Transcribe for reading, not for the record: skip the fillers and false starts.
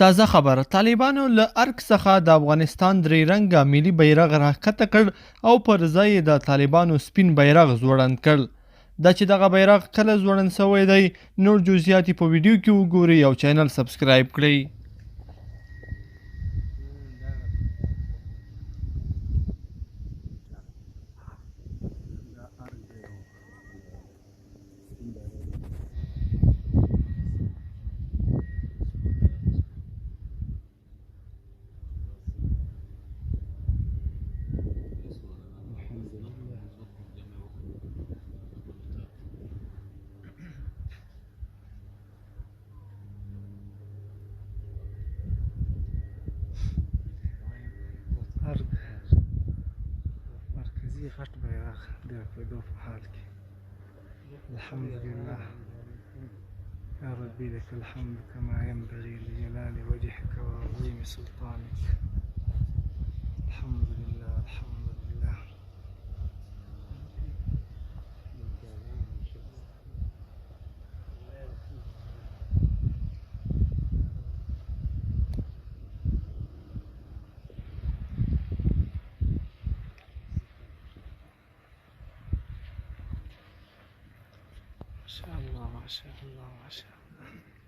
تازه خبر، طالبانو له ارګ څخه د افغانستان درې رنګه ملي بیرغ راښکته کړ او پر ځای یې د طالبانو سپین بیرغ ځوړند کړ. دا چې دغه بیرغ کله ځوړند شوی دی، نور جزئیات په ویډیو کې وګورئ او چینل سبسکرایب کړئ. ارګ مرکزي غټ بیرغ د راکوېدو په حال کې. الحمدلله يا ربي لك الحمد كما ينبغي لجلال وجهك وعظيم سلطانك. الحمد لله الحمد لله. ما شاء الله ما شاء الله ما شاء الله.